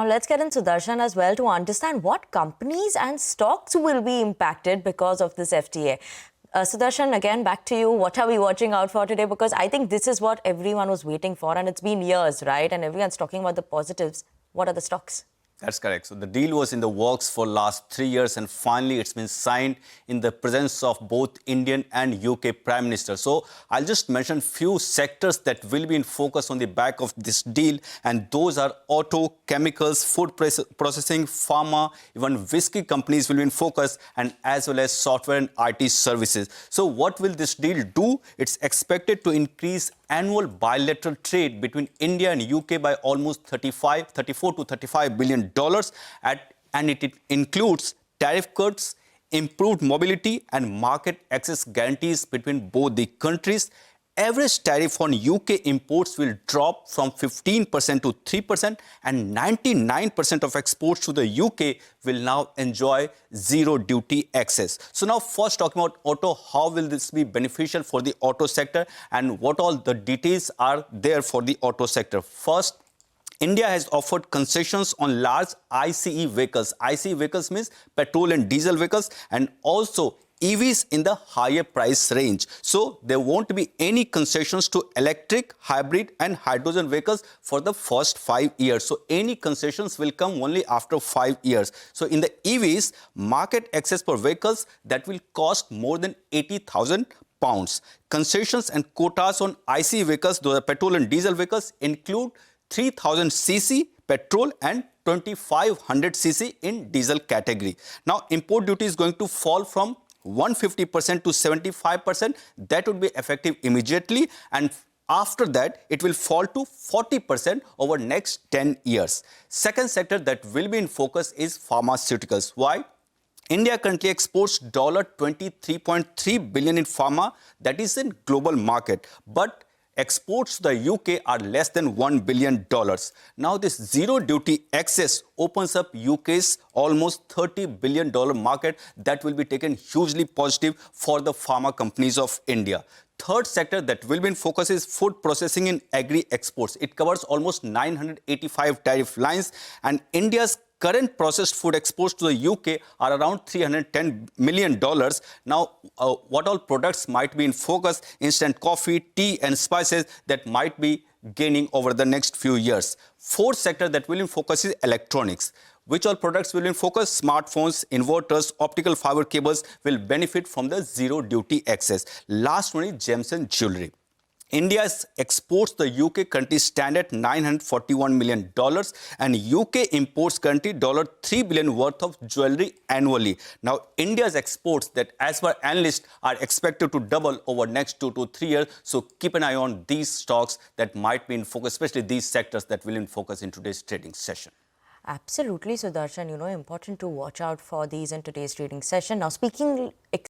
Now let's get in Sudarshan as well to understand what companies and stocks will be impacted because of this FTA. Sudarshan, again, back to you. What are we watching out for today? Because I think this is what everyone was waiting for, and it's been years, right? And everyone's talking about the positives. What are the stocks? That's correct. So the deal was in the works for last 3 years, and finally it's been signed in the presence of both Indian and UK Prime Minister. So I'll just mention few sectors that will be in focus on the back of this deal, and those are auto, chemicals, food processing, pharma, even whiskey companies will be in focus, and as well as software and IT services. So what will this deal do? It's expected to increase annual bilateral trade between India and UK by almost 34 to 35 billion dollars, and it includes tariff cuts, improved mobility and market access guarantees between both the countries. Average tariff on UK imports will drop from 15% to 3%, and 99% of exports to the UK will now enjoy zero duty access. So now first talking about auto, how will this be beneficial for the auto sector and what all the details are there for the auto sector. First, India has offered concessions on large ICE vehicles. ICE vehicles means petrol and diesel vehicles, and also EVs in the higher price range. So there won't be any concessions to electric, hybrid and hydrogen vehicles for the first 5 years. So any concessions will come only after 5 years. So in the EVs, market access for vehicles that will cost more than 80,000 pounds. Concessions and quotas on ICE vehicles, those are petrol and diesel vehicles, include 3000 cc petrol and 2500 cc in diesel category. Now import duty is going to fall from 150% to 75%. That would be effective immediately, and after that it will fall to 40% over next 10 years. Second sector that will be in focus is pharmaceuticals. Why? India currently exports $23.3 billion in pharma, that is in global market, but exports to the UK are less than $1 billion. Now this zero duty access opens up UK's almost $30 billion market that will be taken hugely positive for the pharma companies of India. Third sector that will be in focus is food processing in agri exports. It covers almost 985 tariff lines, and India's current processed food exports to the UK are around $310 million. Now, what all products might be in focus? Instant coffee, tea and spices that might be gaining over the next few years. Fourth sector that will in focus is electronics. Which all products will in focus? Smartphones, inverters, optical fiber cables will benefit from the zero duty access. Last one is gems and jewelry. India's exports to the UK currently stand at $941 million, and UK imports currently $3 billion worth of jewelry annually. Now, India's exports that, as per analysts, are expected to double over next 2 to 3 years. So keep an eye on these stocks that might be in focus, especially these sectors that will in focus in today's trading session. Absolutely, Sudarshan. Important to watch out for these in today's trading session. Now, speaking